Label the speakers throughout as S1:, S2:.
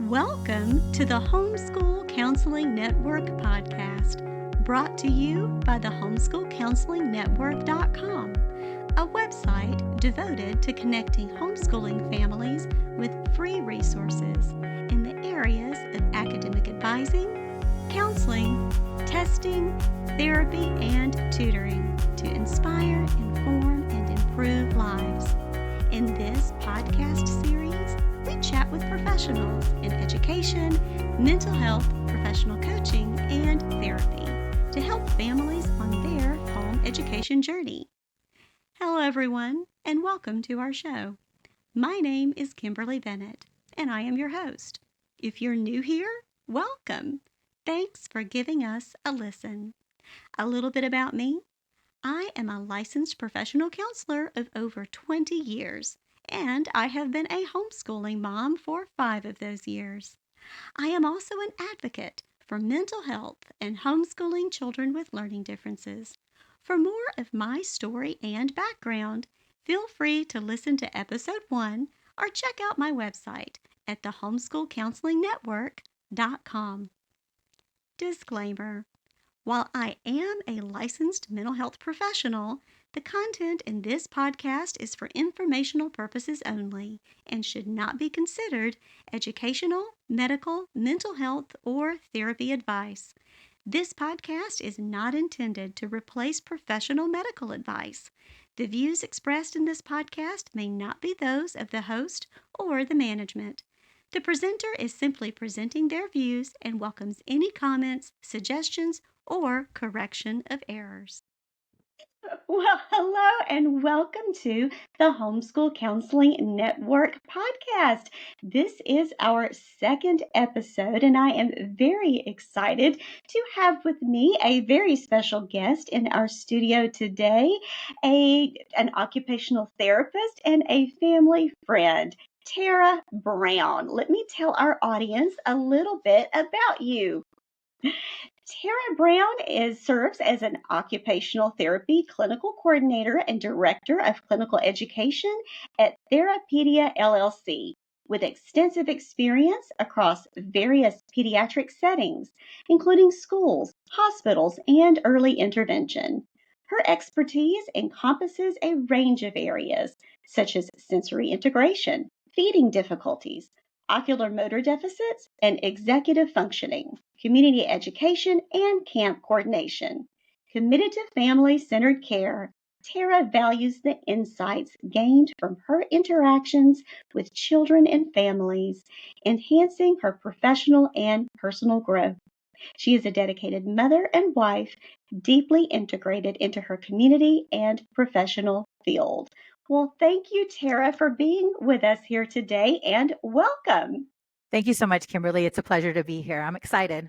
S1: Welcome to the Homeschool Counseling Network podcast, brought to you by the homeschoolcounselingnetwork.com, a website devoted to connecting homeschooling families with free resources in the areas of academic advising, counseling, testing, therapy, and tutoring to inspire, inform, and improve lives. In this podcast series, we chat with professionals in education, mental health, professional coaching, and therapy to help families on their home education journey. Hello, everyone, and welcome to our show. My name is Kimberly Bennett, and I am your host. If you're new here, welcome. Thanks for giving us a listen. A little bit about me. I am a licensed professional counselor of over 20 years, and I have been a homeschooling mom for 5 of those years. I am also an advocate for mental health and homeschooling children with learning differences. For more of my story and background, feel free to listen to episode 1 or check out my website at thehomeschoolcounselingnetwork.com. Disclaimer. While I am a licensed mental health professional, the content in this podcast is for informational purposes only and should not be considered educational, medical, mental health, or therapy advice. This podcast is not intended to replace professional medical advice. The views expressed in this podcast may not be those of the host or the management. The presenter is simply presenting their views and welcomes any comments, suggestions, or correction of errors. Well, hello and welcome to the Homeschool Counseling Network podcast. This is our second episode, and I am very excited to have with me a very special guest in our studio today, an occupational therapist and a family friend, Terra Brown. Let me tell our audience a little bit about you. Terra Brown serves as an occupational therapy clinical coordinator and director of clinical education at Therapedia, LLC, with extensive experience across various pediatric settings, including schools, hospitals, and early intervention. Her expertise encompasses a range of areas, such as sensory integration, feeding difficulties, ocular motor deficits, and executive functioning, community education, and camp coordination. Committed to family-centered care, Terra values the insights gained from her interactions with children and families, enhancing her professional and personal growth. She is a dedicated mother and wife, deeply integrated into her community and professional field. Well, thank you, Terra, for being with us here today, and welcome.
S2: Thank you so much, Kimberly. It's a pleasure to be here. I'm excited.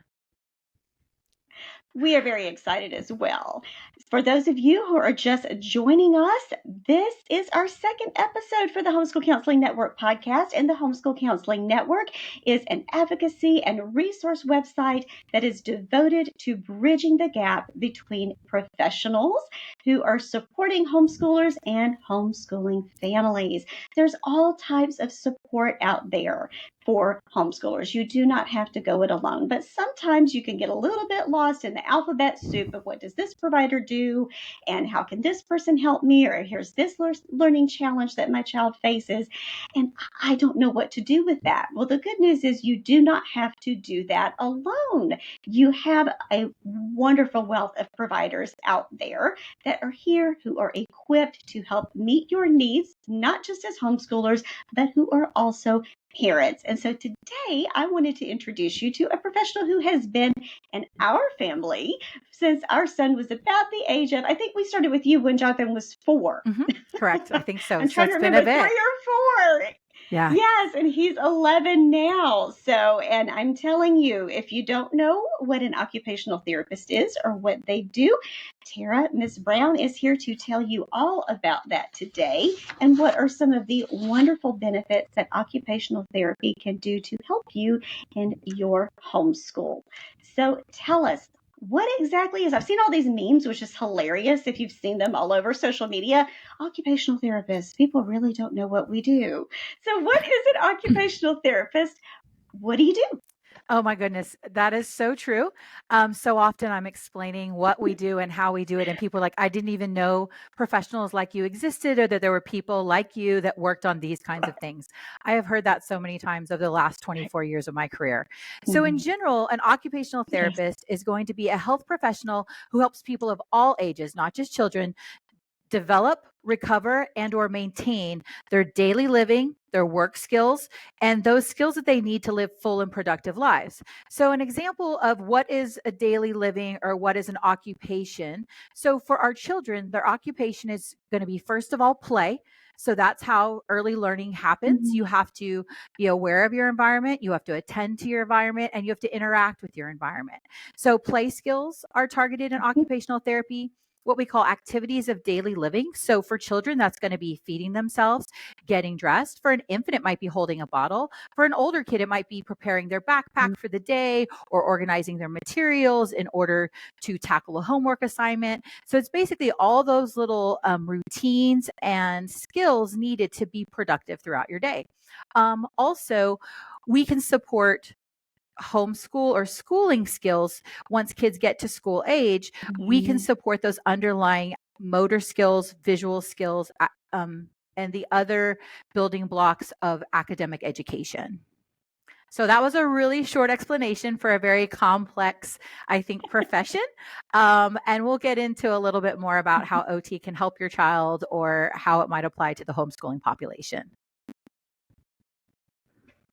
S1: We are very excited as well. For those of you who are just joining us, this is our second episode for the Homeschool Counseling Network podcast. And the Homeschool Counseling Network is an advocacy and resource website that is devoted to bridging the gap between professionals who are supporting homeschoolers and homeschooling families. There's all types of support out there for homeschoolers. You do not have to go it alone, but sometimes you can get a little bit lost in the alphabet soup of what does this provider do and how can this person help me, or here's this learning challenge that my child faces and I don't know what to do with that. Well, the good news is you do not have to do that alone. You have a wonderful wealth of providers out there that are here who are equipped to help meet your needs, not just as homeschoolers, but who are also parents. And so today I wanted to introduce you to a professional who has been in our family since our son was about the age of, I think we started with you when Jonathan was 4.
S2: Correct. I think so.
S1: I'm trying to
S2: it's been
S1: remember,
S2: a bit.
S1: 3 or 4.
S2: Yeah.
S1: Yes, and he's 11 now. So, and I'm telling you, if you don't know what an occupational therapist is or what they do, Terra, Ms. Brown is here to tell you all about that today and what are some of the wonderful benefits that occupational therapy can do to help you in your homeschool. So tell us, what exactly is, I've seen all these memes, which is hilarious if you've seen them all over social media. Occupational therapists, people really don't know what we do. So what is an occupational therapist? What do you do?
S2: Oh my goodness, that is so true. So often I'm explaining what we do and how we do it, and people are like, I didn't even know professionals like you existed, or that there were people like you that worked on these kinds of things. I have heard that so many times over the last 24 years of my career. So, in
S1: Mhm.
S2: general, an occupational
S1: Yes.
S2: therapist is going to be a health professional who helps people of all ages, not just children, develop, recover, and or maintain their daily living, their work skills, and those skills that they need to live full and productive lives. So an example of what is a daily living or what is an occupation. So for our children, their occupation is going to be first of all play. So that's how early learning happens. You
S1: Mhm.
S2: have to be aware of your environment, you have to attend to your environment, and you have to interact with your environment. So play skills are targeted in
S1: Mhm.
S2: occupational therapy, what we call activities of daily living. So for children, that's going to be feeding themselves, getting dressed. For an infant, it might be holding a bottle. For an older kid, it might be preparing their backpack for the day or organizing their materials in order to tackle a homework assignment. So it's basically all those little routines and skills needed to be productive throughout your day. Also, we can support homeschool or schooling skills. Once kids get to school age, we can
S1: Mhm.
S2: support those underlying motor skills, visual skills, and the other building blocks of academic education. So that was a really short explanation for a very complex, I think, profession. And we'll get into a little bit more about how OT can help your child or how it might apply to the homeschooling population.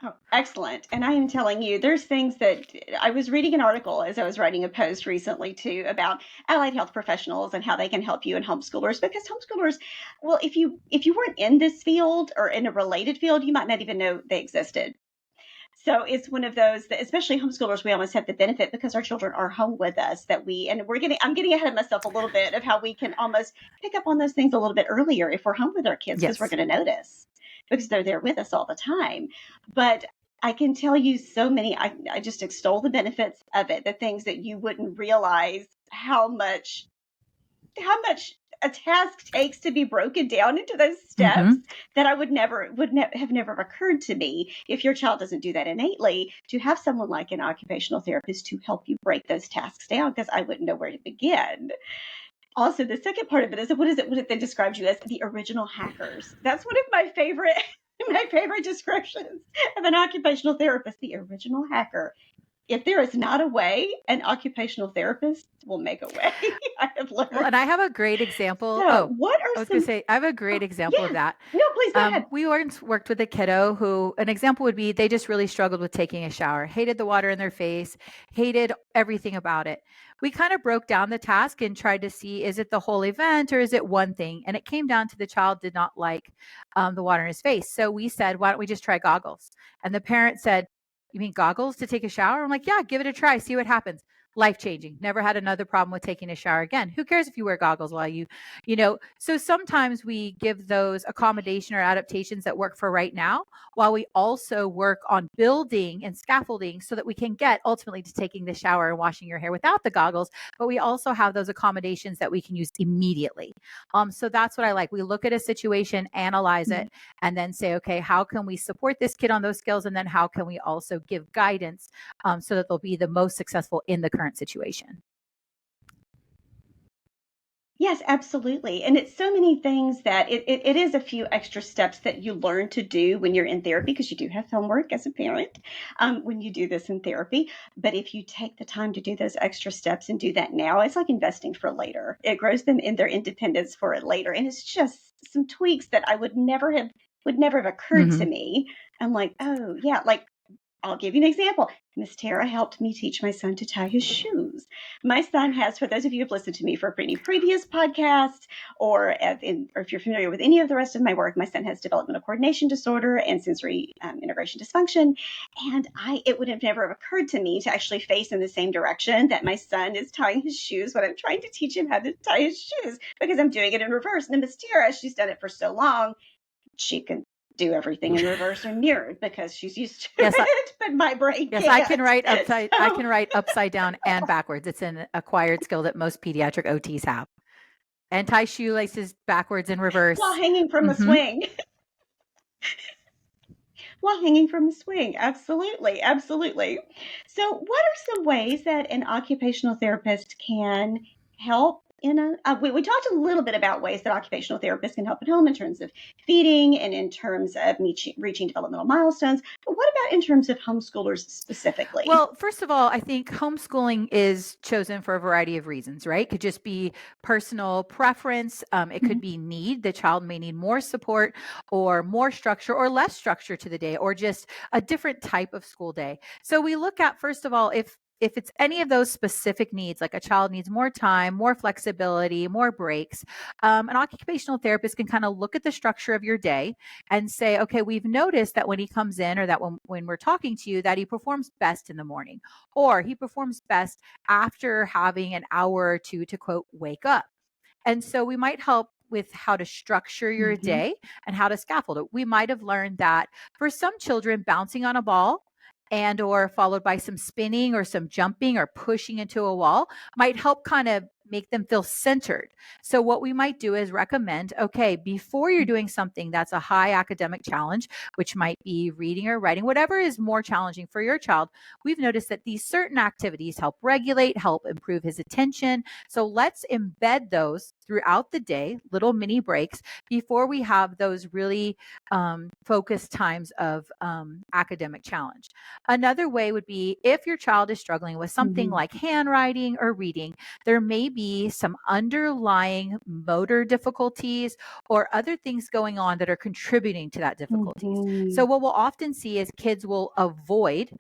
S1: Oh, excellent. And I am telling you, there's things that I was reading an article as I was writing a post recently too about allied health professionals and how they can help you in homeschoolers, because homeschoolers, well, if you weren't in this field or in a related field, you might not even know they existed. So it's one of those that, especially homeschoolers, we almost have the benefit because our children are home with us that I'm getting ahead of myself a little bit of how we can almost pick up on those things a little bit earlier if we're home with our kids because we're
S2: Yes.
S1: going to notice because they're there with us all the time. But I can tell you so many, I just extol the benefits of it, the things that you wouldn't realize how much a task takes to be broken down into those steps
S2: Mm-hmm.
S1: that I have never occurred to me if your child doesn't do that innately, to have someone like an occupational therapist to help you break those tasks down, because I wouldn't know where to begin. Also, the second part of it is, what it then describes you as the original hackers. That's one of my favorite my favorite descriptions of an occupational therapist, the original hacker. If there is not a way, an occupational therapist will make a way. I have
S2: Well,
S1: learned.
S2: and I have a great example.
S1: So,
S2: Oh,
S1: what
S2: I
S1: are
S2: was going to
S1: some?
S2: say, I have a great
S1: Oh,
S2: example of
S1: yes.
S2: that.
S1: No, please go ahead.
S2: We once worked with a kiddo who, an example would be they just really struggled with taking a shower, hated the water in their face, hated everything about it. We kind of broke down the task and tried to see, is it the whole event or is it one thing? And it came down to the child did not like the water in his face. So we said, why don't we just try goggles? And the parent said, you mean goggles to take a shower? I'm like, yeah, give it a try, see what happens. Life changing. Never had another problem with taking a shower again. Who cares if you wear goggles while so sometimes we give those accommodation or adaptations that work for right now, while we also work on building and scaffolding so that we can get ultimately to taking the shower and washing your hair without the goggles. But we also have those accommodations that we can use immediately. So that's what I like. We look at a situation, analyze
S1: Mhm.
S2: it, and then say, okay, how can we support this kid on those skills? And then how can we also give guidance so that they'll be the most successful in the current situation?
S1: Yes, absolutely. And it's so many things that it is a few extra steps that you learn to do when you're in therapy, because you do have homework as a parent when you do this in therapy. But if you take the time to do those extra steps and do that now, it's like investing for later. It grows them in their independence for it later. And it's just some tweaks that I would never have occurred to
S2: Mm-hmm.
S1: me. I'm like, oh yeah, like I'll give you an example. Miss Tara helped me teach my son to tie his shoes. My son has, for those of you who've listened to me for any previous podcasts, or if you're familiar with any of the rest of my work, my son has developmental coordination disorder and sensory integration dysfunction. And it would have never have occurred to me to actually face in the same direction that my son is tying his shoes when I'm trying to teach him how to tie his shoes, because I'm doing it in reverse. And Miss Tara, she's done it for so long, she can do everything in reverse and mirrored because she's used to
S2: Yes,
S1: it, but my brain
S2: Yes, I can
S1: can't.
S2: write upside I
S1: So
S2: can write upside down and backwards. It's an acquired skill that most pediatric OTs have. And tie shoelaces backwards and
S1: while
S2: reverse.
S1: hanging from a
S2: Mhm.
S1: swing. while hanging from the swing. Absolutely. Absolutely. So, what are some ways that an occupational therapist can help in we talked a little bit about ways that occupational therapists can help at home in terms of feeding and in terms of reaching developmental milestones. But what about in terms of homeschoolers specifically?
S2: Well, first of all, I think homeschooling is chosen for a variety of reasons, right? Could just be personal preference. It could be need. The child may need more support or more structure or less structure to the day, or just a different type of school day. So we look at, first of all, if it's any of those specific needs, like a child needs more time, more flexibility, more breaks, an occupational therapist can kind of look at the structure of your day and say, okay, we've noticed that when he comes in, or that when we're talking to you, that he performs best in the morning, or he performs best after having an hour or two to, quote, wake up. And so we might help with how to structure your
S1: Mm-hmm.
S2: day and how to scaffold it. We might have learned that for some children, bouncing on a ball and or followed by some spinning or some jumping or pushing into a wall might help kind of make them feel centered. So what we might do is recommend, okay, before you're doing something that's a high academic challenge, which might be reading or writing, whatever is more challenging for your child, we've noticed that these certain activities help regulate, help improve his attention. So let's embed those throughout the day, little mini breaks, before we have those really focused times of academic challenge. Another way would be if your child is struggling with something
S1: Mm-hmm.
S2: like handwriting or reading, there may be some underlying motor difficulties or other things going on that are contributing to that difficulties.
S1: Mm-hmm.
S2: So what we'll often see is kids will avoid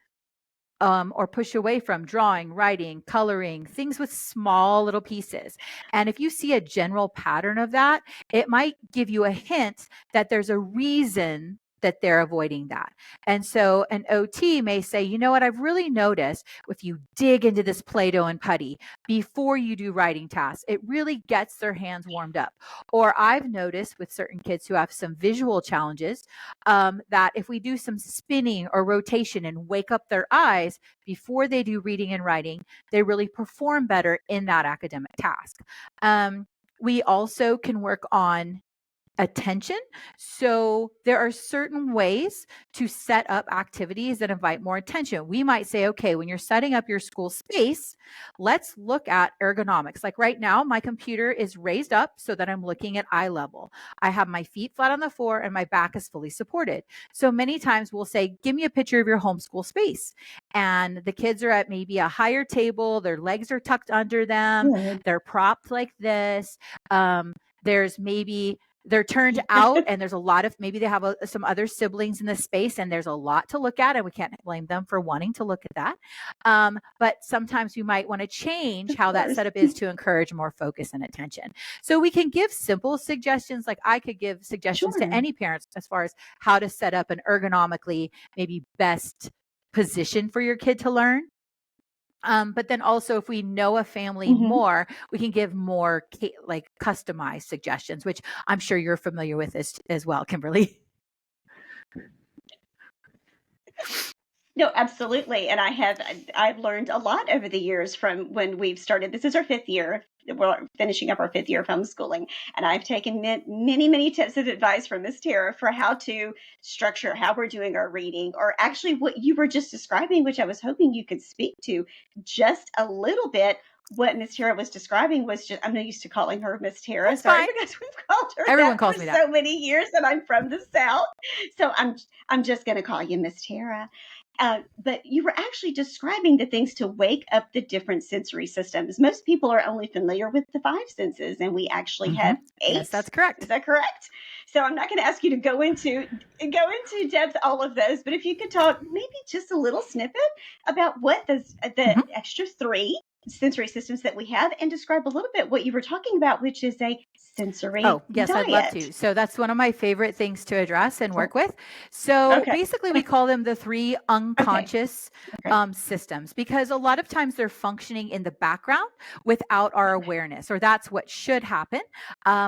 S2: or push away from drawing, writing, coloring, things with small little pieces. And if you see a general pattern of that, it might give you a hint that there's a reason that they're avoiding that. And so an OT may say, you know what, I've really noticed if you dig into this Play-Doh and putty before you do writing tasks, it really gets their hands warmed up. Or I've noticed with certain kids who have some visual challenges, that if we do some spinning or rotation and wake up their eyes before they do reading and writing, they really perform better in that academic task. We also can work on attention. So there are certain ways to set up activities that invite more attention. We might say, okay, when you're setting up your school space, let's look at ergonomics. Like right now, my computer is raised up so that I'm looking at eye level. I have my feet flat on the floor and my back is fully supported. So many times we'll say, give me a picture of your homeschool space. And the kids are at maybe a higher table, their legs are tucked under them,
S1: Good.
S2: they're propped like this. There's maybe they're turned out and there's a lot of, maybe they have some other siblings in the space and there's a lot to look at and we can't blame them for wanting to look at that. But sometimes we might want to change
S1: Of
S2: how that
S1: course.
S2: setup is to encourage more focus and attention. So we can give simple suggestions, like I could give suggestions to
S1: Sure.
S2: any parents as far as how to set up an ergonomically maybe best position for your kid to learn. But then also, if we know a family
S1: Mm-hmm.
S2: more, we can give more like customized suggestions, which I'm sure you're familiar with as well, Kimberly.
S1: No, absolutely. And I've learned a lot over the years from when we've started. This is our fifth year. We're finishing up our fifth year of homeschooling. And I've taken many, many tips of advice from Miss Terra for how to structure how we're doing our reading, or actually what you were just describing, which I was hoping you could speak to just a little bit. What Miss Terra was describing was just, I'm not used to calling her Miss Terra,
S2: That's
S1: sorry,
S2: fine.
S1: because we've called her
S2: Everyone
S1: that for
S2: calls me that.
S1: so many years and I'm from the South. So I'm just going to call you Miss Terra. But you were actually describing the things to wake up the different sensory systems. Most people are only familiar with the five senses, and we actually have eight.
S2: Yes, that's correct.
S1: Is that correct? So I'm not going to ask you to go into depth all of those, but if you could talk maybe just a little snippet about what the extra three sensory systems that we have, and describe a little bit what you were talking about, which is a sensory
S2: yes,
S1: diet.
S2: I'd love to. So that's one of my favorite things to address and work with. So basically, we call them the three unconscious systems, because a lot of times they're functioning in the background without our awareness, or that's what should happen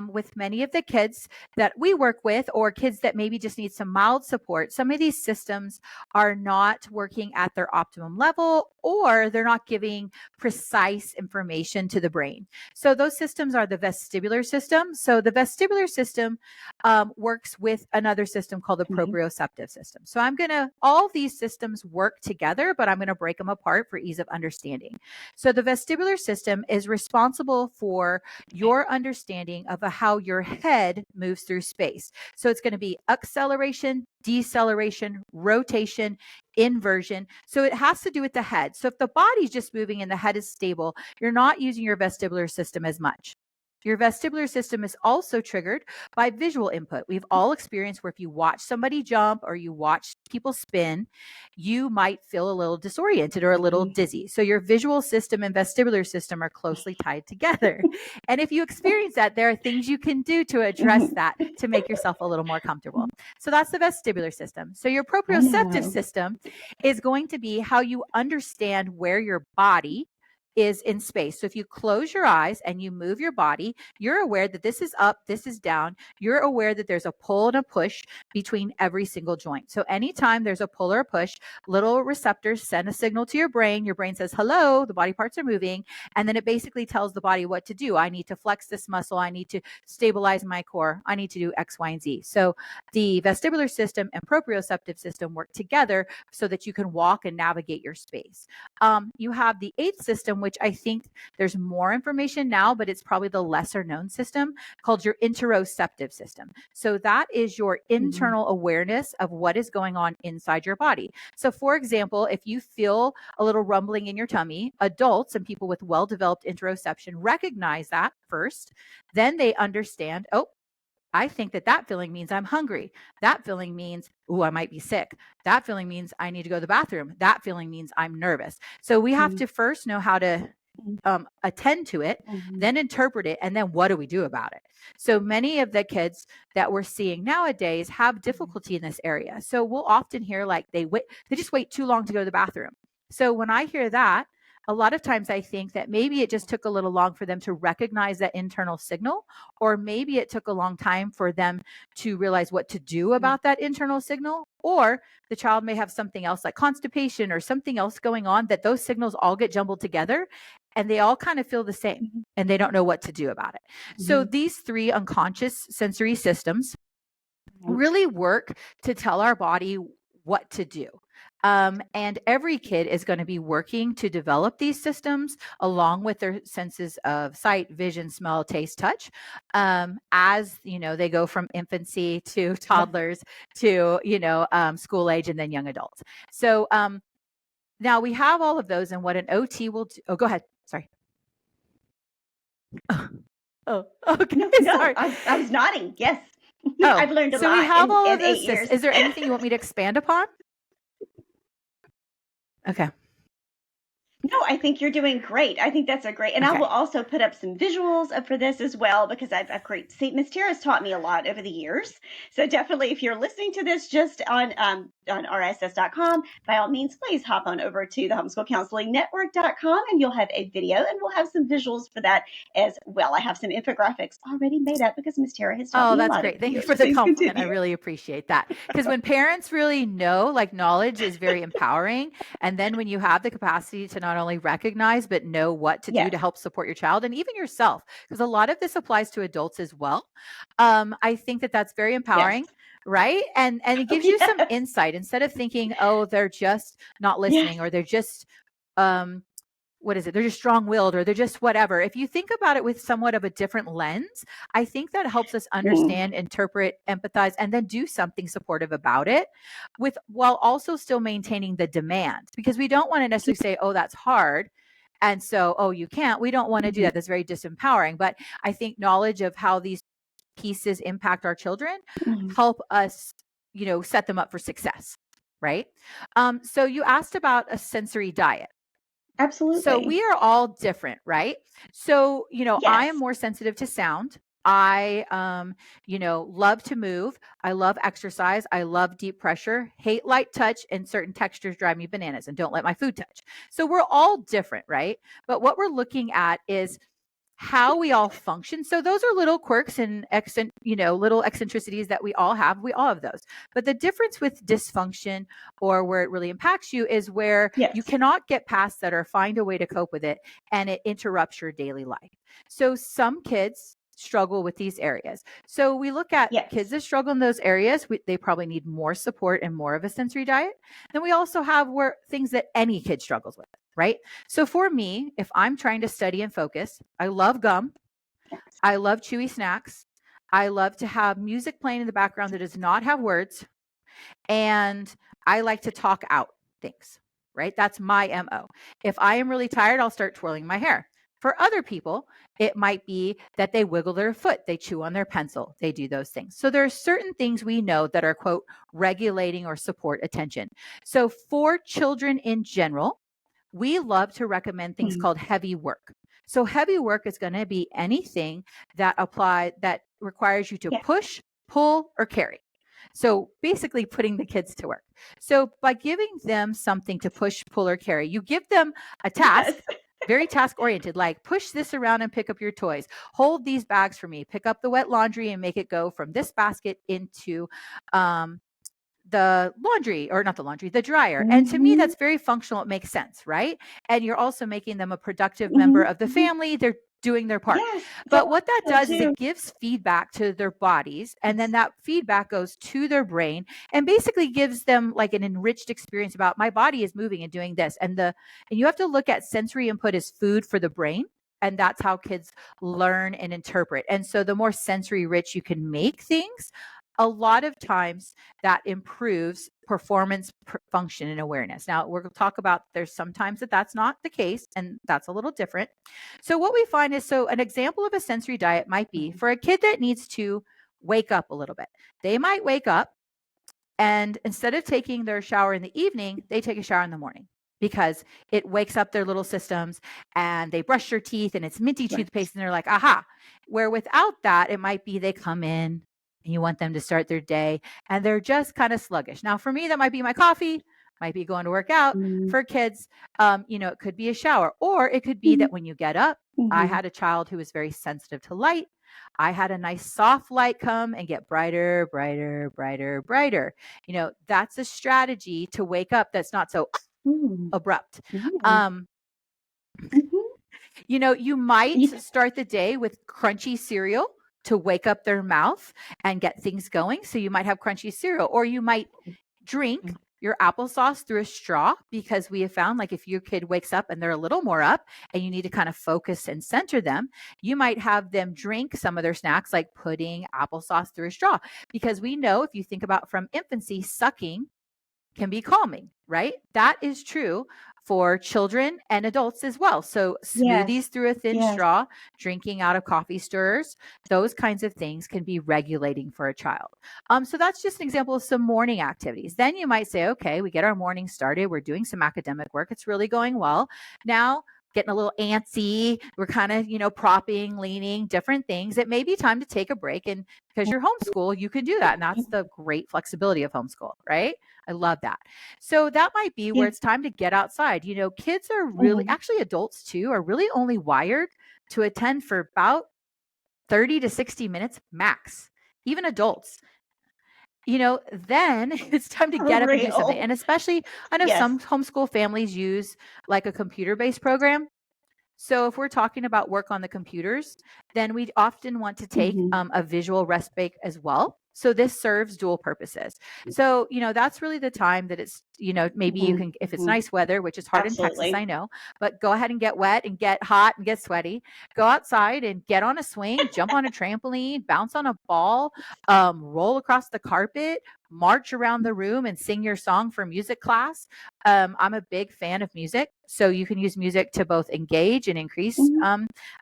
S2: with many of the kids that we work with, or kids that maybe just need some mild support. Some of these systems are not working at their optimum level, or they're not giving precise information to the brain. So those systems are the vestibular system, system. So the vestibular system works with another system called the proprioceptive system. So all these systems work together, but I'm going to break them apart for ease of understanding. So the vestibular system is responsible for your understanding of how your head moves through space. So it's going to be acceleration, deceleration, rotation, inversion. So it has to do with the head. So if the body's just moving and the head is stable, you're not using your vestibular system as much. Your vestibular system is also triggered by visual input. We've all experienced where if you watch somebody jump or you watch people spin, you might feel a little disoriented or a little dizzy. So your visual system and vestibular system are closely tied together. And if you experience that, there are things you can do to address that to make yourself a little more comfortable. So that's the vestibular system. So your proprioceptive system is going to be how you understand where your body is in space. So if you close your eyes and you move your body, you're aware that this is up, this is down. You're aware that there's a pull and a push between every single joint. So anytime there's a pull or a push, little receptors send a signal to your brain. Your brain says, hello, the body parts are moving. And then it basically tells the body what to do. I need to flex this muscle. I need to stabilize my core. I need to do X, Y, and Z. So the vestibular system and proprioceptive system work together so that you can walk and navigate your space. You have the eighth system, which I think there's more information now, but it's probably the lesser known system, called your interoceptive system. So that is your internal awareness of what is going on inside your body. So for example, if you feel a little rumbling in your tummy, adults and people with well-developed interoception recognize that first. Then they understand, oh, I think that feeling means I'm hungry. That feeling means, ooh, I might be sick. That feeling means I need to go to the bathroom. That feeling means I'm nervous. So we have to first know how to attend to it, then interpret it, and then what do we do about it? So many of the kids that we're seeing nowadays have difficulty in this area. So we'll often hear like they just wait too long to go to the bathroom. So when I hear that, a lot of times I think that maybe it just took a little long for them to recognize that internal signal, or maybe it took a long time for them to realize what to do about that internal signal, or the child may have something else like constipation or something else going on that those signals all get jumbled together and they all kind of feel the same and they don't know what to do about it. So these three unconscious sensory systems really work to tell our body what to do. And every kid is going to be working to develop these systems along with their senses of sight, vision, smell, taste, touch, as they go from infancy to toddlers to school age and then young adults. So now we have all of those, and what an OT will do. Oh, go ahead. Sorry. Oh, okay.
S3: No,
S2: Sorry.
S3: I was nodding. Yes.
S2: Oh,
S3: I've learned a
S2: so
S3: lot
S2: we have all
S3: in
S2: of those
S3: 8 years.
S2: Is there anything you want me to expand upon? Okay.
S3: No, I think you're doing great. I think that's a great, and I will also put up some visuals for this as well, because I've created, Miss Terra's taught me a lot over the years. So definitely, if you're listening to this just on rss.com, by all means, please hop on over to the homeschoolcounselingnetwork.com and you'll have a video and we'll have some visuals for that as well. I have some infographics already made up because Miss Terra has taught me a lot.
S2: Oh, that's great. Thank you for the compliment. I really appreciate that. Because when parents really know, like, knowledge is very empowering. And then when you have the capacity to not only recognize, but know what to do to help support your child and even yourself, because a lot of this applies to adults as well. I think that that's very empowering. Right. And it gives you some insight instead of thinking, oh, they're just not listening or they're just, what is it? They're just strong-willed or they're just whatever. If you think about it with somewhat of a different lens, I think that helps us understand, interpret, empathize, and then do something supportive about it while also still maintaining the demand, because we don't want to necessarily say, oh, that's hard. And so, oh, you can't. We don't want to do that. That's very disempowering. But I think knowledge of how these pieces impact our children help us, set them up for success. Right. So you asked about a sensory diet.
S3: Absolutely.
S2: So we are all different, right? So, I am more sensitive to sound. I, love to move. I love exercise. I love deep pressure, hate light touch, and certain textures drive me bananas and don't let my food touch. So we're all different, right? But what we're looking at is how we all function. So those are little quirks and little eccentricities that we all have. We all have those. But the difference with dysfunction, or where it really impacts you, is where you cannot get past that or find a way to cope with it, and it interrupts your daily life. So some kids struggle with these areas. So we look at kids that struggle in those areas. They probably need more support and more of a sensory diet. Then we also have things that any kid struggles with, right? So for me, if I'm trying to study and focus, I love gum. I love chewy snacks. I love to have music playing in the background that does not have words. And I like to talk out things, right? That's my MO. If I am really tired, I'll start twirling my hair. For other people, it might be that they wiggle their foot, they chew on their pencil, they do those things. So there are certain things we know that are, quote, regulating or support attention. So for children in general, we love to recommend things called heavy work. So heavy work is going to be anything that requires you to push, pull, or carry. So basically putting the kids to work. So by giving them something to push, pull, or carry, you give them a task, very task oriented, like push this around and pick up your toys, hold these bags for me, pick up the wet laundry and make it go from this basket into the dryer. And to me, that's very functional. It makes sense, right? And you're also making them a productive member of the family. They're doing their part. But what that does is it gives feedback to their bodies, and then that feedback goes to their brain and basically gives them like an enriched experience about my body is moving and doing this. And you have to look at sensory input as food for the brain. And that's how kids learn and interpret. And so the more sensory rich you can make things, a lot of times that improves performance, function, and awareness. Now, we're going to talk about there's sometimes that's not the case, and that's a little different. So what we find is, an example of a sensory diet might be for a kid that needs to wake up a little bit. They might wake up, and instead of taking their shower in the evening, they take a shower in the morning, because it wakes up their little systems, and they brush their teeth and it's minty toothpaste and they're like, aha. Where without that, it might be they come in and you want them to start their day and they're just kind of sluggish. Now, for me, that might be my coffee, might be going to work out. For kids, it could be a shower, or it could be that when you get up, I had a child who was very sensitive to light. I had a nice soft light come and get brighter, brighter, brighter, brighter. That's a strategy to wake up that's not so abrupt. You might start the day with crunchy cereal to wake up their mouth and get things going. So you might have crunchy cereal, or you might drink your applesauce through a straw, because we have found, like, if your kid wakes up and they're a little more up and you need to kind of focus and center them, you might have them drink some of their snacks, like pudding, applesauce through a straw, because we know, if you think about from infancy, sucking can be calming, right? That is true for children and adults as well. So smoothies through a thin straw, drinking out of coffee stirrers, those kinds of things can be regulating for a child. So that's just an example of some morning activities. Then you might say, okay, we get our morning started. We're doing some academic work. It's really going well. Now, getting a little antsy. We're kind of, propping, leaning, different things. It may be time to take a break. And because you're homeschool, you can do that. And that's the great flexibility of homeschool, right? I love that. So that might be where it's time to get outside. Kids are really, actually adults too, are really only wired to attend for about 30 to 60 minutes max, even adults. Then it's time to get up and do something. And especially, I know some homeschool families use like a computer-based program. So if we're talking about work on the computers, then we often want to take a visual rest break as well. So this serves dual purposes. So, that's really the time that it's, maybe you can, if it's nice weather, which is hard in Texas, I know, but go ahead and get wet and get hot and get sweaty. Go outside and get on a swing, jump on a trampoline, bounce on a ball, roll across the carpet, march around the room and sing your song for music class. I'm a big fan of music. So you can use music to both engage and increase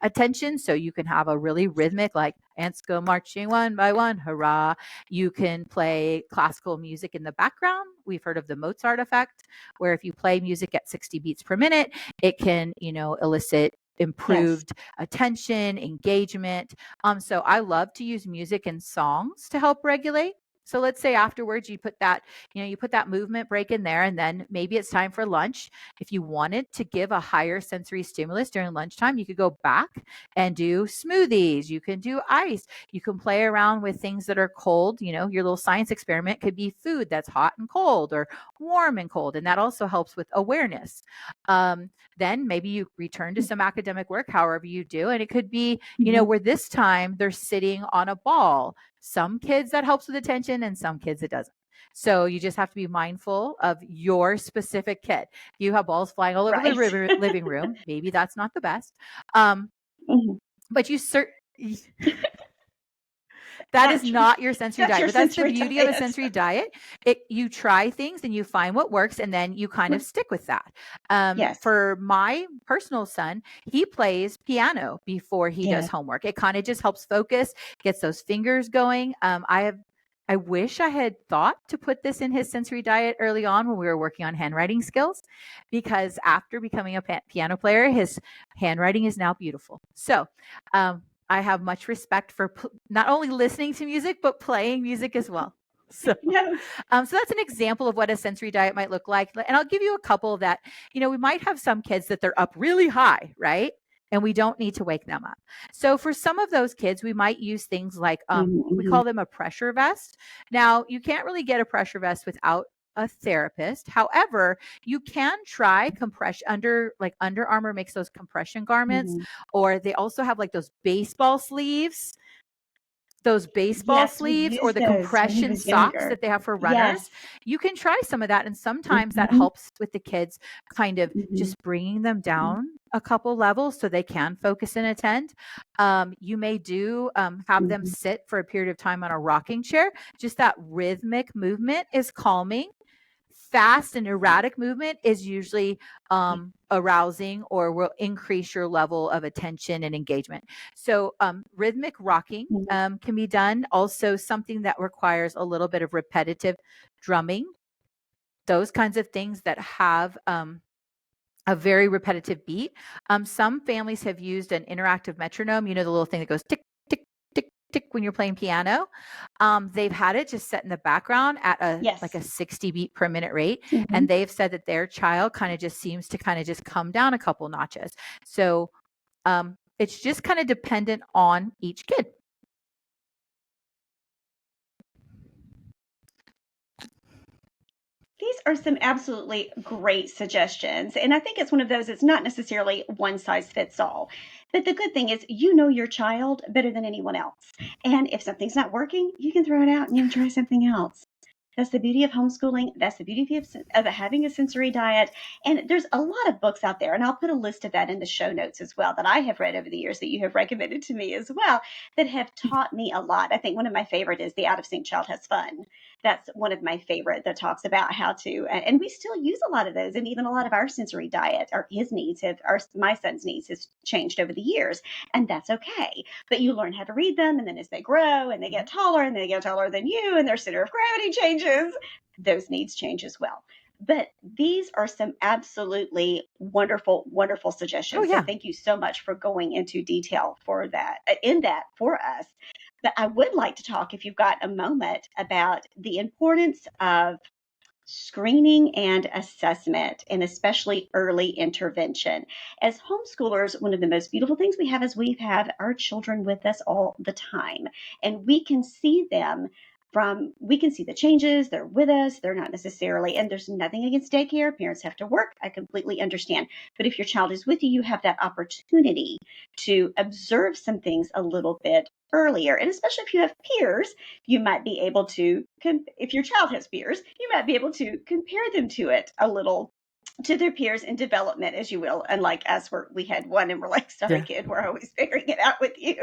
S2: attention. So you can have a really rhythmic, like, ants go marching one by one, hurrah. You can play classical music in the background. We've heard of the Mozart effect, where if you play music at 60 beats per minute, it can, elicit improved attention, engagement. So I love to use music and songs to help regulate. So let's say afterwards you put that, you put that movement break in there, and then maybe it's time for lunch. If you wanted to give a higher sensory stimulus during lunchtime, you could go back and do smoothies. You can do ice. You can play around with things that are cold. Your little science experiment could be food that's hot and cold or warm and cold. And that also helps with awareness. Then maybe you return to some academic work, however you do. And it could be, where this time they're sitting on a ball. Some kids that helps with attention and some kids it doesn't. So you just have to be mindful of your specific kid. If you have balls flying all over the living room, maybe that's not the best. But you that is not your sensory diet. But that's the beauty of a sensory diet. You try things and you find what works, and then you kind of stick with that. For my personal son, he plays piano before he does homework. It kind of just helps focus, gets those fingers going. I wish I had thought to put this in his sensory diet early on when we were working on handwriting skills, because after becoming a piano player, his handwriting is now beautiful. So, I have much respect for not only listening to music, but playing music as well. So that's an example of what a sensory diet might look like. And I'll give you a couple that, we might have some kids that they're up really high, right? And we don't need to wake them up. So for some of those kids, we might use things like, we call them a pressure vest. Now, you can't really get a pressure vest without a therapist. However, you can try compression Under Armour makes those compression garments, or they also have like those baseball sleeves. Or the compression socks that they have for runners. You can try some of that. And sometimes that helps with the kids kind of just bringing them down a couple levels so they can focus and attend. You may have them sit for a period of time on a rocking chair. Just that rhythmic movement is calming. Fast and erratic movement is usually arousing or will increase your level of attention and engagement. So rhythmic rocking can be done. Also, something that requires a little bit of repetitive drumming. Those kinds of things that have a very repetitive beat. Some families have used an interactive metronome, the little thing that goes tick, tick, tick, tick when you're playing piano. They've had it just set in the background at like a 60 beat per minute rate. And they've said that their child kind of just seems to kind of just come down a couple notches. So it's just kind of dependent on each kid.
S3: These are some absolutely great suggestions. And I think it's one of those, it's not necessarily one size fits all. But the good thing is, your child better than anyone else. And if something's not working, you can throw it out and you can try something else. That's the beauty of homeschooling. That's the beauty of having a sensory diet. And there's a lot of books out there, and I'll put a list of that in the show notes as well, that I have read over the years that you have recommended to me as well, that have taught me a lot. I think one of my favorite is The Out of Sync Child Has Fun. That's one of my favorite that talks about how to, and we still use a lot of those. And even a lot of our sensory diet, my son's needs has changed over the years, and that's okay. But you learn how to read them. And then as they grow and they get taller and they get taller than you and their center of gravity changes, those needs change as well. But these are some absolutely wonderful, wonderful suggestions. So thank you so much for going into detail for us. But I would like to talk, if you've got a moment, about the importance of screening and assessment, and especially early intervention. As homeschoolers, one of the most beautiful things we have is we have our children with us all the time, and we can see them we can see the changes. They're with us. They're not necessarily, and there's nothing against daycare. Parents have to work. I completely understand. But if your child is with you, you have that opportunity to observe some things a little bit earlier. And especially if you have peers, you might be able to, if your child has peers, you might be able to compare them to it a little, to their peers in development, as you will. Unlike us, where we had one and we're like, sorry, kid, we're always figuring it out with you.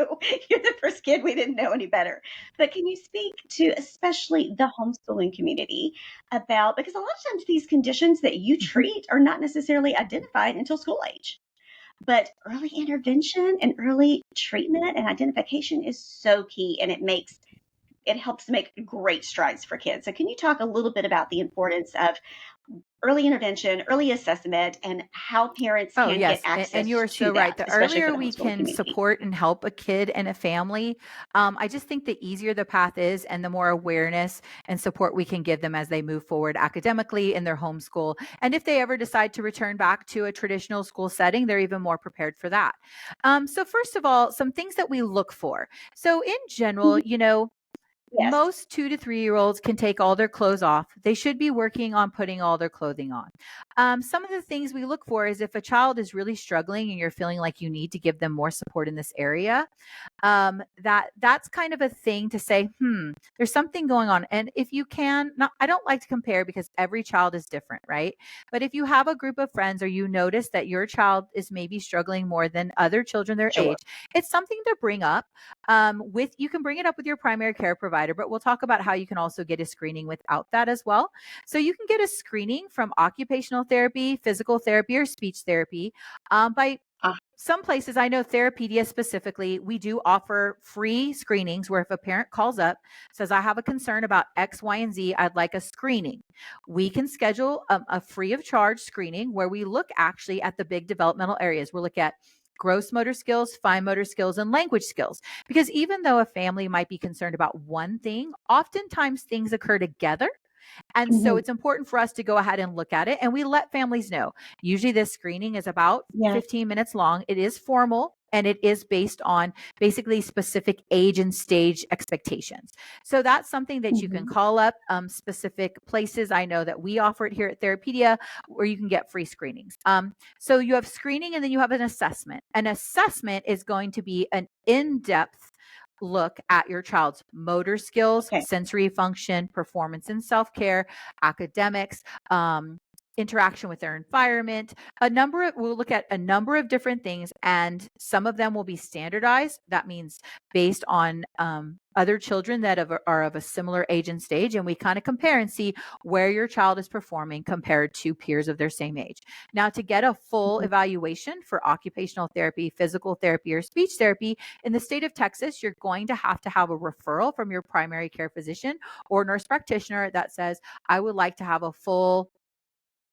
S3: You're the first kid. We didn't know any better. But can you speak to especially the homeschooling community about, because a lot of times these conditions that you treat are not necessarily identified until school age. But early intervention and early treatment and identification is so key, and it helps make great strides for kids. So can you talk a little bit about the importance of early intervention, early assessment, and how parents
S2: Oh,
S3: can get
S2: yes. And
S3: access
S2: you're
S3: to
S2: so right.
S3: that,
S2: The
S3: especially for
S2: earlier
S3: the
S2: we
S3: homeschooling
S2: can
S3: community.
S2: support and help a kid and a family, I just think the easier the path is and the more awareness and support we can give them as they move forward academically in their homeschool. And if they ever decide to return back to a traditional school setting, they're even more prepared for that. So, first of all, some things that we look for. So, in general,
S3: Mhm. Yes.
S2: most 2 to 3 year olds can take all their clothes off. They should be working on putting all their clothing on. Some of the things we look for is if a child is really struggling and you're feeling like you need to give them more support in this area, that's kind of a thing to say, there's something going on. And if you can, not, I don't like to compare because every child is different, right? But if you have a group of friends or you notice that your child is maybe struggling more than other children their
S3: Sure.
S2: age, it's something to bring up. You can bring it up with your primary care provider, but we'll talk about how you can also get a screening without that as well. So you can get a screening from occupational therapy, physical therapy, or speech therapy by
S3: Ah,
S2: some places. I know Therapedia specifically, we do offer free screenings where if a parent calls up, says, I have a concern about X, Y, and Z, I'd like a screening. We can schedule a free of charge screening where we look actually at the big developmental areas. We'll look at gross motor skills, fine motor skills, and language skills. Because even though a family might be concerned about one thing, oftentimes things occur together. And so
S3: mhm.
S2: it's important for us to go ahead and look at it. And we let families know. Usually this screening is about
S3: Yes.
S2: 15 minutes long. It is formal and it is based on basically specific age and stage expectations. So that's something that you can
S3: Mhm.
S2: call up specific places. I know that we offer it here at Therapedia where you can get free screenings. So you have screening and then you have an assessment. An assessment is going to be an in-depth look at your child's motor skills,
S3: Okay.
S2: sensory function, performance and self care, academics, interaction with their environment. We'll look at a number of different things, and some of them will be standardized. That means based on other children that are of a similar age and stage, and we kind of compare and see where your child is performing compared to peers of their same age. Now, to get a full
S3: Mhm.
S2: evaluation for occupational therapy, physical therapy, or speech therapy in the state of Texas, you're going to have a referral from your primary care physician or nurse practitioner that says, I would like to have a full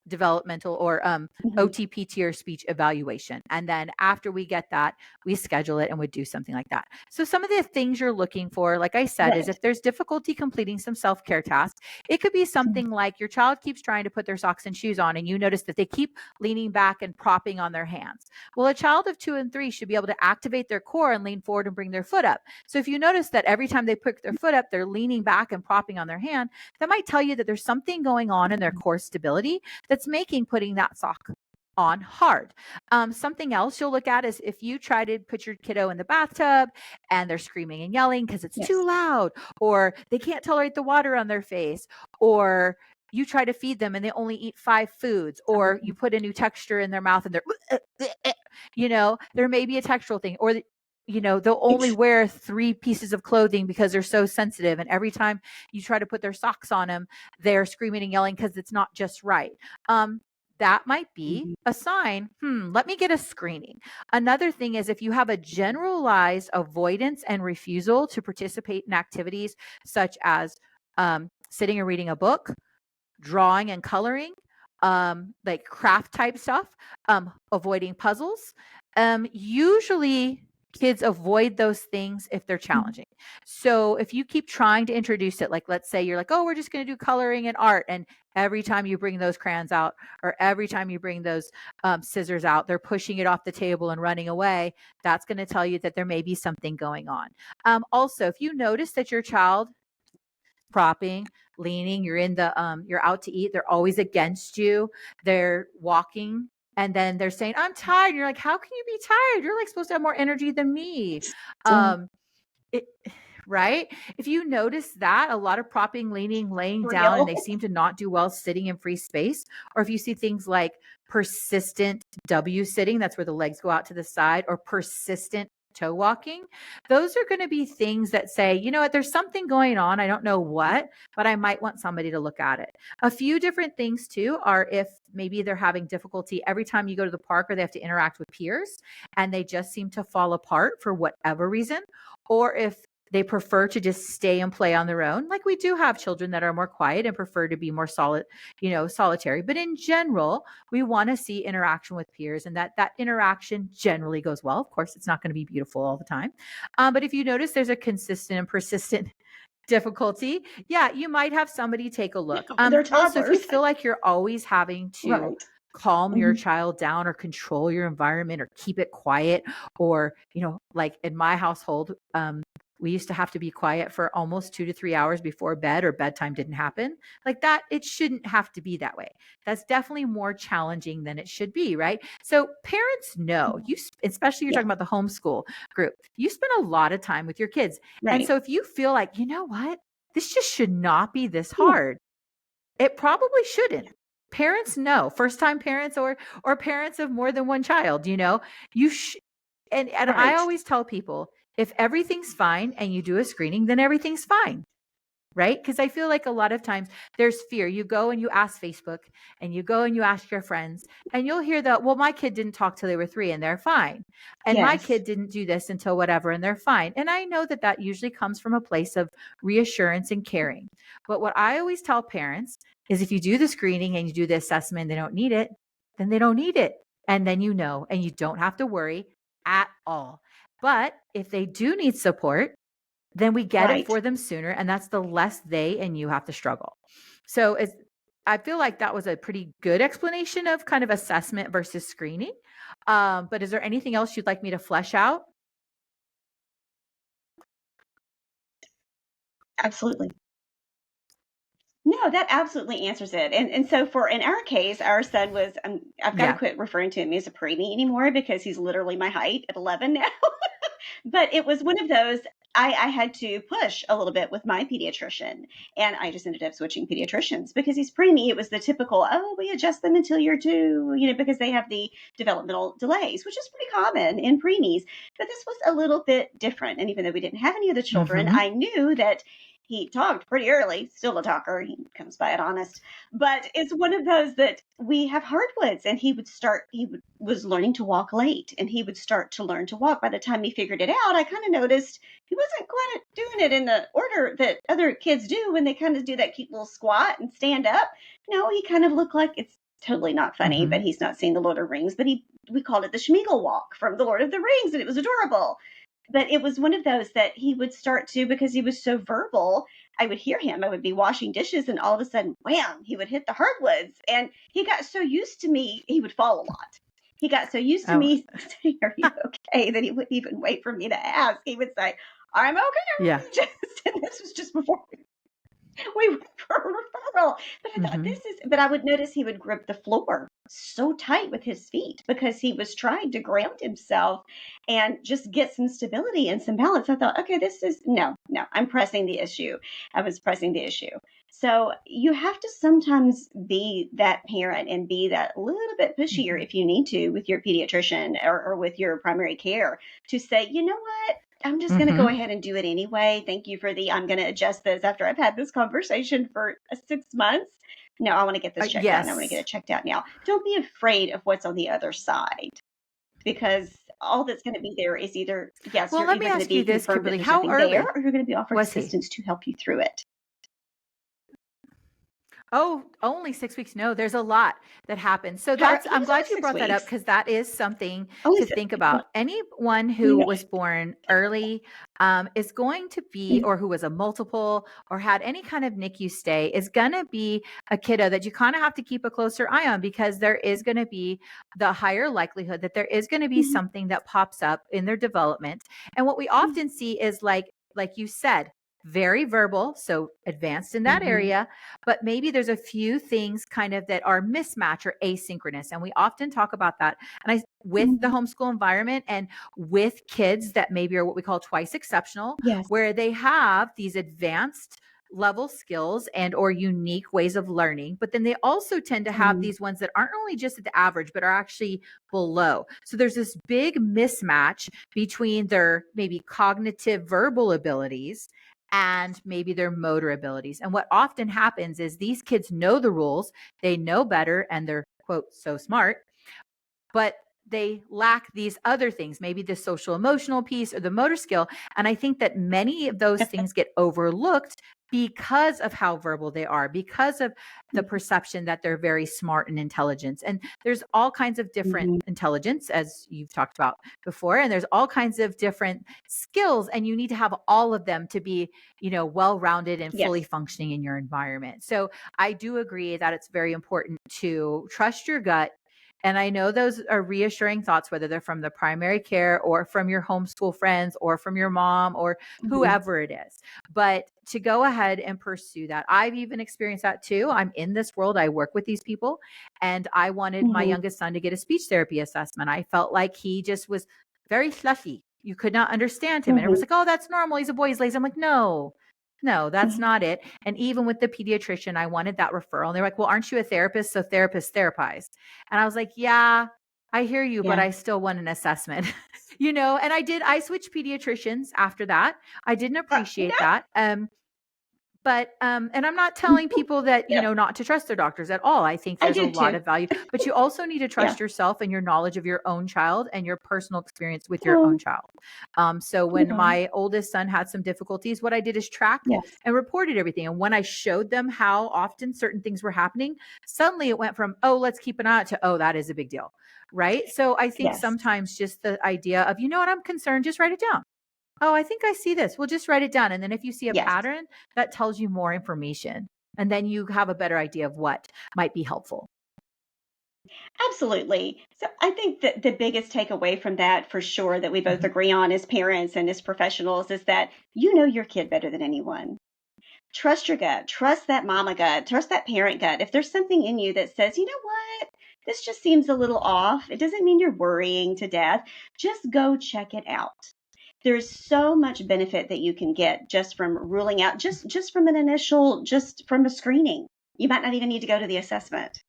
S2: developmental or
S3: Mhm.
S2: OTPT or speech evaluation. And then after we get that, we schedule it and would do something like that. So some of the things you're looking for, like I said, is
S3: Right.
S2: if there's difficulty completing some self-care tasks, it could be
S3: Mhm.
S2: something like your child keeps trying to put their socks and shoes on and you notice that they keep leaning back and propping on their hands. Well, a child of 2 and 3 should be able to activate their core and lean forward and bring their foot up. So if you notice that every time they put their foot up, they're leaning back and propping on their hand, that might tell you that there's something going on in their core stability that's making putting that sock on hard. Something else you'll look at is if you try to put your kiddo in the bathtub and they're screaming and yelling because it's too
S3: Yes.
S2: loud, or they can't tolerate the water on their face, or you try to feed them and they only eat 5 foods, or you put a new texture in their mouth and there may be a textural thing, or they'll only
S3: It's
S2: wear 3 pieces of clothing because they're so sensitive. And every time you try to put their socks on them, they're screaming and yelling because it's not just right. Um, that might be
S3: Mhm.
S2: a sign, let me get a screening. Another thing is if you have a generalized avoidance and refusal to participate in activities such as sitting and reading a book, drawing and coloring, like craft type stuff, avoiding puzzles. Usually kids avoid those things if they're
S3: Mhm.
S2: challenging. So if you keep trying to introduce it, like let's say you're like, oh, we're just going to do coloring and art. And every time you bring those crayons out or every time you bring those scissors out, they're pushing it off the table and running away. That's going to tell you that there may be something going on. Also, if you notice that your child propping, leaning, you're out to eat, they're always against you, they're walking and then they're saying, I'm tired. You're like, how can you be tired? You're like supposed to have more energy than me.
S3: So
S2: Um, it, right? If you notice that a lot of propping, leaning, laying down, and
S3: real.
S2: they seem to not do well sitting in free space, or if you see things like persistent W sitting, that's where the legs go out to the side, or persistent toe walking, those are going to be things that say, you know what, there's something going on. I don't know what, but I might want somebody to look at it. A few different things too are if maybe they're having difficulty every time you go to the park or they have to interact with peers and they just seem to fall apart for whatever reason, or if they prefer to just stay and play on their own. Like we do have children that are more quiet and prefer to be more solitary. But in general, we want to see interaction with peers, and that interaction generally goes well. Of course, it's not going to be beautiful all the time. But if you notice there's a consistent and persistent difficulty, yeah, you might have somebody take a look.
S3: They're
S2: Also, if you
S3: toddlers.
S2: feel like you're always having to
S3: Right.
S2: calm your child down or control your environment or keep it quiet, or, like in my household, we used to have to be quiet for almost 2 to 3 hours before bed, or bedtime didn't happen. Like that, it shouldn't have to be that way. That's definitely more challenging than it should be, right? So parents know, especially you're
S3: Yeah.
S2: talking about the homeschool group, you spend a lot of time with your kids. And
S3: Right.
S2: so if you feel like, you know what, this just should not be this
S3: Yeah.
S2: hard, it probably shouldn't. Parents know, first time parents or parents of more than one child, you and I
S3: Right.
S2: always tell people, if everything's fine and you do a screening, then everything's fine. Right? Because I feel like a lot of times there's fear. You go and you ask Facebook, and you go and you ask your friends, and you'll hear that, well, my kid didn't talk till they were 3 and they're fine. And my
S3: Yes.
S2: kid didn't do this until whatever and they're fine. And I know that that usually comes from a place of reassurance and caring. But what I always tell parents is, if you do the screening and you do the assessment and they don't need it, then they don't need it. And then and you don't have to worry at all. But if they do need support, then we get it
S3: Right.
S2: for them sooner. And that's the less they and you have to struggle. So I feel like that was a pretty good explanation of kind of assessment versus screening. But is there anything else you'd like me to flesh out?
S3: Absolutely. No, that absolutely answers it. And so in our case, our son was, I've got to
S2: Yeah.
S3: quit referring to him as a preemie anymore, because he's literally my height at 11 now. But it was one of those, I had to push a little bit with my pediatrician, and I just ended up switching pediatricians because he's preemie. It was the typical, oh, we adjust them until you're 2, because they have the developmental delays, which is pretty common in preemies. But this was a little bit different. And even though we didn't have any of the children,
S2: Mm-hmm.
S3: I knew that he talked pretty early, still a talker. He comes by it honest. But it's one of those that we have hardwoods, and was learning to walk late, and he would start to learn to walk. By the time he figured it out, I kind of noticed he wasn't quite doing it in the order that other kids do when they kind of do that cute little squat and stand up. No, he kind of looked like, it's totally not funny,
S2: Mm-hmm.
S3: but he's not seen the Lord of the Rings, but we called it the Schmeagle walk from the Lord of the Rings, and it was adorable. But it was one of those that he would start to, because he was so verbal, I would hear him. I would be washing dishes, and all of a sudden, wham, he would hit the hardwoods. And he got so used to me, he would fall a lot. He got so used to
S2: Oh.
S3: me saying, "Are you okay?" that he wouldn't even wait for me to ask. He would say, "I'm okay."
S2: Yeah.
S3: And this was just before we went for a referral. But I thought,
S2: Mm-hmm.
S3: but I would notice he would grip the floor so tight with his feet, because he was trying to ground himself and just get some stability and some balance. I thought, okay, no, I'm pressing the issue. I was pressing the issue. So you have to sometimes be that parent and be that little bit pushier,
S2: Mm-hmm.
S3: if you need to, with your pediatrician or with your primary care, to say, you know what? I'm just going to go
S2: Mm-hmm.
S3: ahead and do it anyway. Thank you for I'm going to adjust this after I've had this conversation for 6 months. No, I want to get this checked out. I want to get
S2: Yes.
S3: it checked out now. Don't be afraid of what's on the other side, because all that's going to be there is either, yes,
S2: Well,
S3: you're
S2: let me
S3: either going to
S2: ask you
S3: be
S2: this,
S3: confirmed that
S2: Kimberly.
S3: there's
S2: How
S3: nothing there,
S2: early
S3: or you're going to be offered
S2: was he?
S3: assistance to help you through it.
S2: Oh, only 6 weeks. No, there's a lot that happens. So
S3: He
S2: I'm
S3: was only
S2: glad you
S3: 6
S2: brought that up,
S3: weeks.
S2: because that is something
S3: Only
S2: to
S3: 6
S2: think
S3: weeks.
S2: about. Anyone who
S3: No.
S2: was born early is going to be, or who was a multiple or had any kind of NICU stay, is going to be a kiddo that you kind of have to keep a closer eye on, because there is going to be the higher likelihood that there is going to be something that pops up in their development. And what we often see is, like you said, very verbal, so advanced in that area, but maybe there's a few things kind of that are mismatch or asynchronous. And we often talk about that. And with the homeschool environment, and with kids that maybe are what we call twice exceptional,
S3: Yes.
S2: where they have these advanced level skills and or unique ways of learning, but then they also tend to have these ones that aren't only just at the average, but are actually below. So there's this big mismatch between their maybe cognitive verbal abilities and maybe their motor abilities. And what often happens is these kids know the rules, they know better, and they're, quote, so smart, but they lack these other things, maybe the social emotional piece or the motor skill. And I think that many of those things get overlooked because of how verbal they are, because of the perception that they're very smart and intelligent. And there's all kinds of different intelligence, as you've talked about before, and there's all kinds of different skills, and you need to have all of them to be, well-rounded and fully functioning in your environment. So I do agree that it's very important to trust your gut. And I know those are reassuring thoughts, whether they're from the primary care or from your homeschool friends or from your mom or whoever it is. But to go ahead and pursue that, I've even experienced that too. I'm in this world. I work with these people, and I wanted my youngest son to get a speech therapy assessment. I felt like he just was very fluffy. You could not understand him. And it was like, oh, that's normal. He's a boy. He's lazy. I'm like, no, that's not it. And even with the pediatrician, I wanted that referral. And they're like, well, aren't you a therapist? So therapists therapize. And I was like, yeah, I hear you, but I still want an assessment, and I switched pediatricians after that. I didn't appreciate that. But, and I'm not telling people that, not to trust their doctors at all. I think there's a lot of value, but you also need to trust yourself and your knowledge of your own child and your personal experience with your own child. So when my oldest son had some difficulties, what I did is tracked and reported everything. And when I showed them how often certain things were happening, suddenly it went from, oh, let's keep an eye out to, oh, that is a big deal. Right. So I think sometimes just the idea of, I'm concerned, just write it down. Oh, I think I see this. We'll just write it down. And then if you see a pattern, that tells you more information. And then you have a better idea of what might be helpful.
S3: Absolutely. So I think that the biggest takeaway from that, for sure, that we both agree on as parents and as professionals, is that you know your kid better than anyone. Trust your gut. Trust that mama gut. Trust that parent gut. If there's something in you that says, you know what, this just seems a little off, it doesn't mean you're worrying to death. Just go check it out. There's so much benefit that you can get just from ruling out, just from an initial, just from a screening. You might not even need to go to the assessment.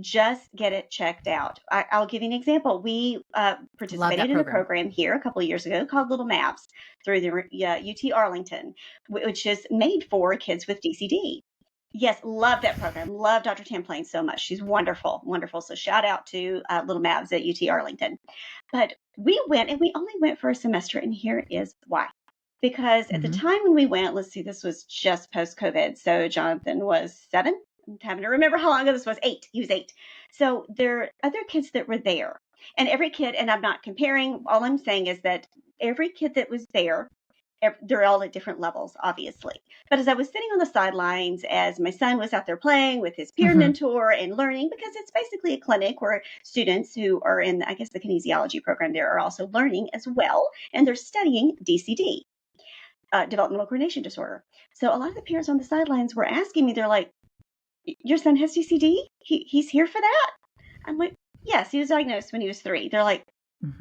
S3: Just get it checked out. I'll give you an example. We participated in a program here a couple of years ago called Little Maps through the UT Arlington, which is made for kids with DCD. Yes, love that program. Love Dr. Tamplain so much. She's wonderful, wonderful. So shout out to Little Mavs at UT Arlington. But we went, and we only went for a semester, and here is why. Because at the time when we went, let's see, this was just post-COVID. So Jonathan was 7. I'm having to remember how long ago this was. 8. He was 8. So there are other kids that were there. And every kid, and I'm not comparing, all I'm saying is that every kid that was there, they're all at different levels, obviously. But as I was sitting on the sidelines, as my son was out there playing with his peer mentor and learning, because it's basically a clinic where students who are in, I guess, the kinesiology program there are also learning as well. And they're studying DCD, developmental coordination disorder. So a lot of the parents on the sidelines were asking me, they're like, your son has DCD? He's here for that? I'm like, yes, he was diagnosed when he was 3. They're like,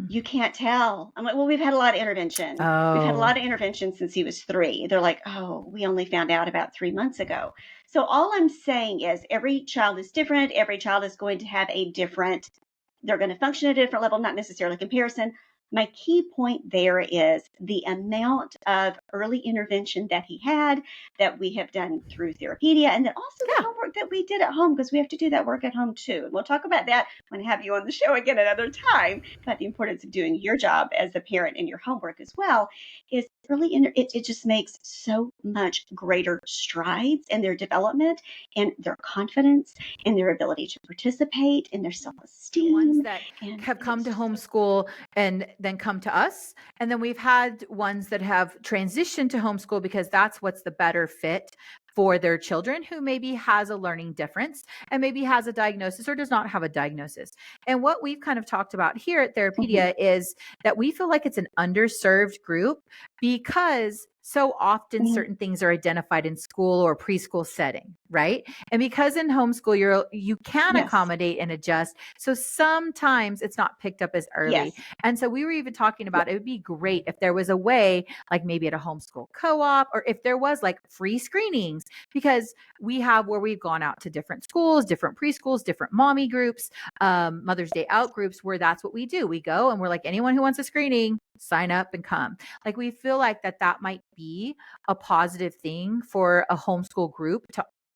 S3: you can't tell. I'm like, well, we've had a lot of intervention. We've had a lot of intervention since he was 3. They're like, oh, we only found out about 3 months ago. So all I'm saying is every child is different. Every child is going to have they're going to function at a different level, not necessarily comparison. My key point there is the amount of early intervention that he had, that we have done through Therapedia, and then also the homework that we did at home, because we have to do that work at home too. And we'll talk about that when I have you on the show again another time, about the importance of doing your job as a parent and your homework as well. Is it just makes so much greater strides in their development and their confidence and their ability to participate and their self-esteem.
S2: Ones that have come to homeschool and then come to us. And then we've had ones that have transitioned to homeschool because that's what's the better fit for their children, who maybe has a learning difference and maybe has a diagnosis or does not have a diagnosis. And what we've kind of talked about here at Therapedia is that we feel like it's an underserved group, because so often certain things are identified in school or preschool setting, right? And because in homeschool, you can accommodate and adjust. So sometimes it's not picked up as early. And so we were even talking about, it would be great if there was a way, like maybe at a homeschool co-op, or if there was like free screenings, because we have where we've gone out to different schools, different preschools, different mommy groups, Mother's Day out groups, where that's what we do. We go and we're like, anyone who wants a screening, sign up and come. Like, we feel like that might be a positive thing for a homeschool group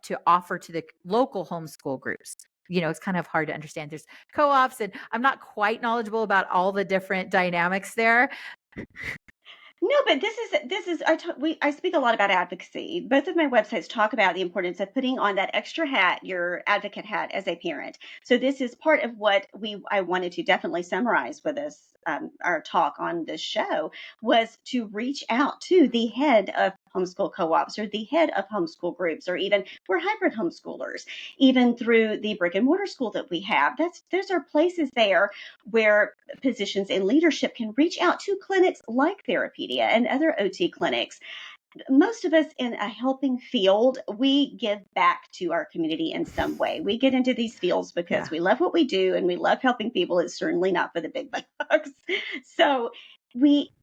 S2: to offer to the local homeschool groups. it's kind of hard to understand. There's co-ops, and I'm not quite knowledgeable about all the different dynamics there.
S3: No, but I speak a lot about advocacy. Both of my websites talk about the importance of putting on that extra hat, your advocate hat, as a parent. So this is part of what I wanted to definitely summarize with this. Our talk on this show was to reach out to the head of homeschool co-ops or the head of homeschool groups, or even we're hybrid homeschoolers, even through the brick and mortar school that we have. Those are places there where positions in leadership can reach out to clinics like Therapedia and other OT clinics. Most of us in a helping field, we give back to our community in some way. We get into these fields because we love what we do and we love helping people. It's certainly not for the big bucks. So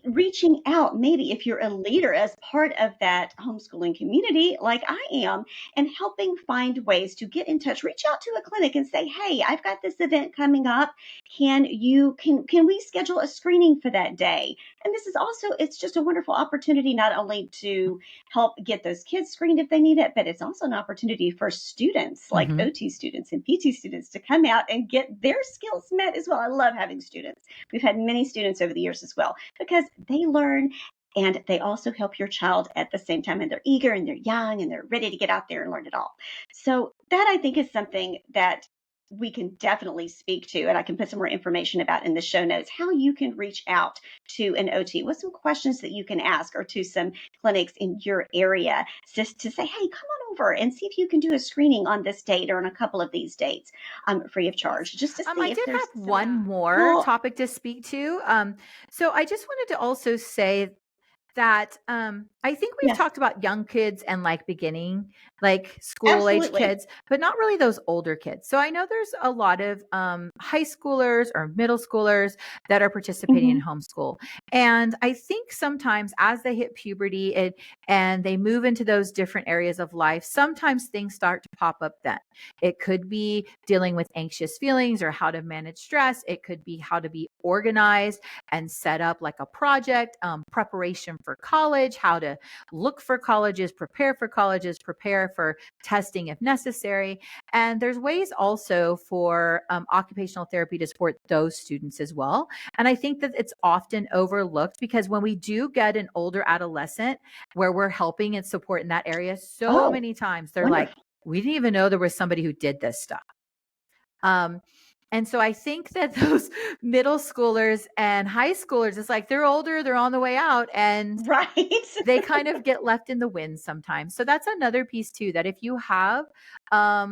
S3: reaching out, maybe if you're a leader as part of that homeschooling community like I am, and helping find ways to get in touch, reach out to a clinic and say, hey, I've got this event coming up. Can we schedule a screening for that day? And this is also, it's just a wonderful opportunity not only to help get those kids screened if they need it, but it's also an opportunity for students like OT students and PT students to come out and get their skills met as well. I love having students. We've had many students over the years as well, because they learn and they also help your child at the same time. And they're eager and they're young and they're ready to get out there and learn it all. So that, I think, is something that we can definitely speak to, and I can put some more information about in the show notes, how you can reach out to an OT with some questions that you can ask, or to some clinics in your area, just to say, hey, come on over and see if you can do a screening on this date or on a couple of these dates, free of charge, just to see
S2: I
S3: if
S2: did
S3: there's
S2: have one more
S3: Well,
S2: topic to speak to. So I just wanted to also say that I think we've
S3: yes,
S2: talked about young kids and like beginning, like school age
S3: absolutely.
S2: kids, but not really those older kids. So I know there's a lot of high schoolers or middle schoolers that are participating in
S3: Mm-hmm.
S2: homeschool. And I think sometimes as they hit puberty and they move into those different areas of life, sometimes things start to pop up then. It could be dealing with anxious feelings or how to manage stress. It could be how to be organized and set up like a project, preparation for college, how to look for colleges, prepare for testing if necessary. And there's ways also for occupational therapy to support those students as well. And I think that it's often overlooked, because when we do get an older adolescent where we're helping and support in that area, so
S3: Oh,
S2: many times they're like,
S3: wonderful.
S2: we didn't even know there was somebody who did this stuff. And so I think that those middle schoolers and high schoolers, it's like they're older, they're on the way out, and
S3: Right.
S2: they kind of get left in the wind sometimes. So that's another piece too, that if you have, a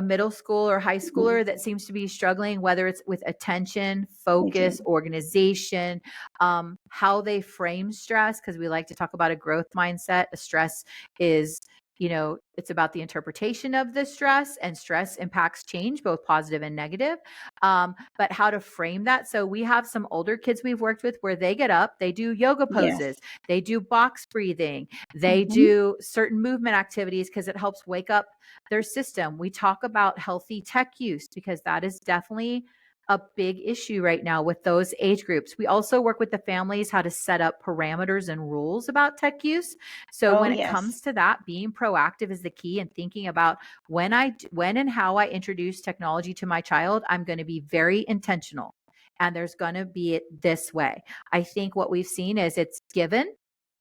S2: middle school or high schooler that seems to be struggling, whether it's with attention,
S3: They
S2: focus,
S3: do.
S2: organization, how they frame stress, because we like to talk about a growth mindset. A stress is, it's about the interpretation of the stress, and stress impacts change, both positive and negative. But how to frame that. So we have some older kids we've worked with where they get up, they do yoga
S3: Yes.
S2: poses, they do box breathing, they
S3: Mm-hmm.
S2: do certain movement activities because it helps wake up their system. We talk about healthy tech use because that is definitely a big issue right now with those age groups. We also work with the families how to set up parameters and rules about tech use. So
S3: Oh,
S2: when it
S3: yes.
S2: comes to that, being proactive is the key, and thinking about when and how I introduce technology to my child, I'm going to be very intentional. And there's going to be it this way. I think what we've seen is it's given,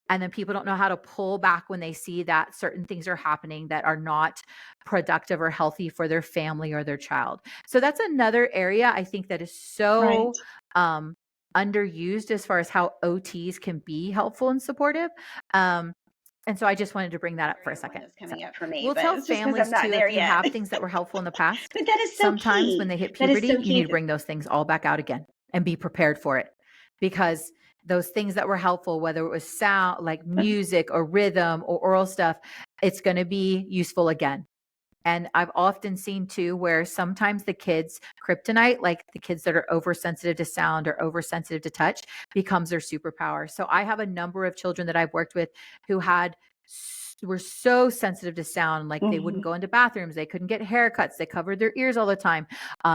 S2: and then people don't know how to pull back when they see that certain things are happening that are not productive or healthy for their family or their child. So that's another area I think that is
S3: Right.
S2: so underused as far as how OTs can be helpful and supportive. And so I just wanted to bring that up for a
S3: Area one
S2: second.
S3: that's
S2: So
S3: coming up for me,
S2: we'll
S3: but
S2: tell
S3: it's just because I'm
S2: families
S3: not
S2: too,
S3: there
S2: if you
S3: yet.
S2: have things that were helpful in the past,
S3: But that is so
S2: sometimes when
S3: key.
S2: they hit
S3: That is
S2: puberty,
S3: so
S2: you need
S3: key.
S2: to bring those things all back out again and be prepared for it, because those things that were helpful, whether it was sound like music or rhythm or oral stuff, it's going to be useful again. And I've often seen too where sometimes the kids kryptonite, like the kids that are oversensitive to sound or oversensitive to touch, becomes their superpower. So I have a number of children that I've worked with who were so sensitive to sound, like they wouldn't
S3: Mm-hmm.
S2: go into bathrooms, they couldn't get haircuts, they covered their ears all the time,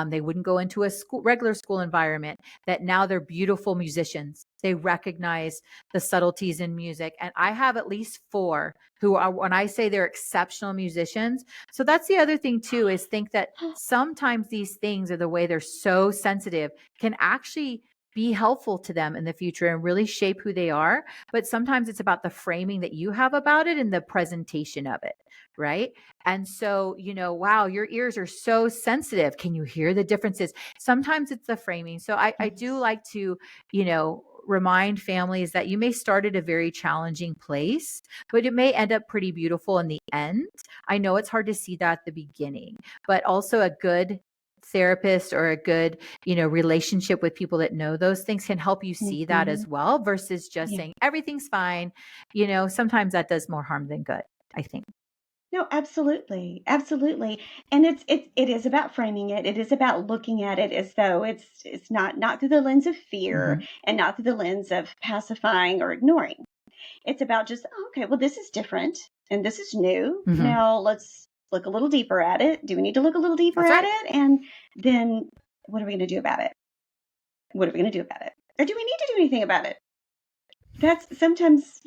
S2: they wouldn't go into a regular school environment, that now they're beautiful musicians. They recognize the subtleties in music. And I have at least 4 who are, when I say they're exceptional musicians. So that's the other thing too, is think that sometimes these things, or the way they're so sensitive, can actually be helpful to them in the future and really shape who they are. But sometimes it's about the framing that you have about it and the presentation of it. Right. And so, wow, your ears are so sensitive. Can you hear the differences? Sometimes it's the framing. So I do like to, remind families that you may start at a very challenging place, but it may end up pretty beautiful in the end. I know it's hard to see that at the beginning, but also a good therapist or a good, relationship with people that know those things can help you see that as well, versus just saying everything's fine. Sometimes that does more harm than good, I think.
S3: No, absolutely. Absolutely. And it is about framing it. It is about looking at it as though it's not through the lens of fear and not through the lens of pacifying or ignoring. It's about just, okay, well, this is different and this is new. Now let's look a little deeper at it. Do we need to look a little deeper at it? And then what are we going to do about it? What are we going to do about it? Or do we need to do anything about it? That's sometimes,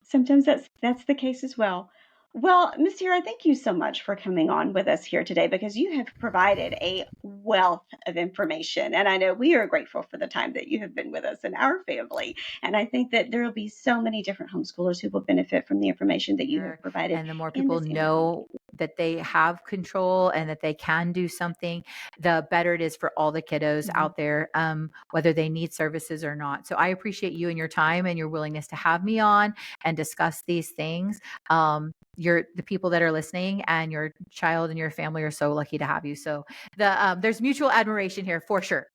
S3: sometimes that's the case as well. Well, Ms. Terra, thank you so much for coming on with us here today, because you have provided a wealth of information. And I know we are grateful for the time that you have been with us and our family. And I think that there will be so many different homeschoolers who will benefit from the information that you have provided.
S2: And the more people know that they have control and that they can do something, the better it is for all the kiddos out there, whether they need services or not. So I appreciate you and your time and your willingness to have me on and discuss these things. The people that are listening and your child and your family are so lucky to have you. So there's mutual admiration here for sure.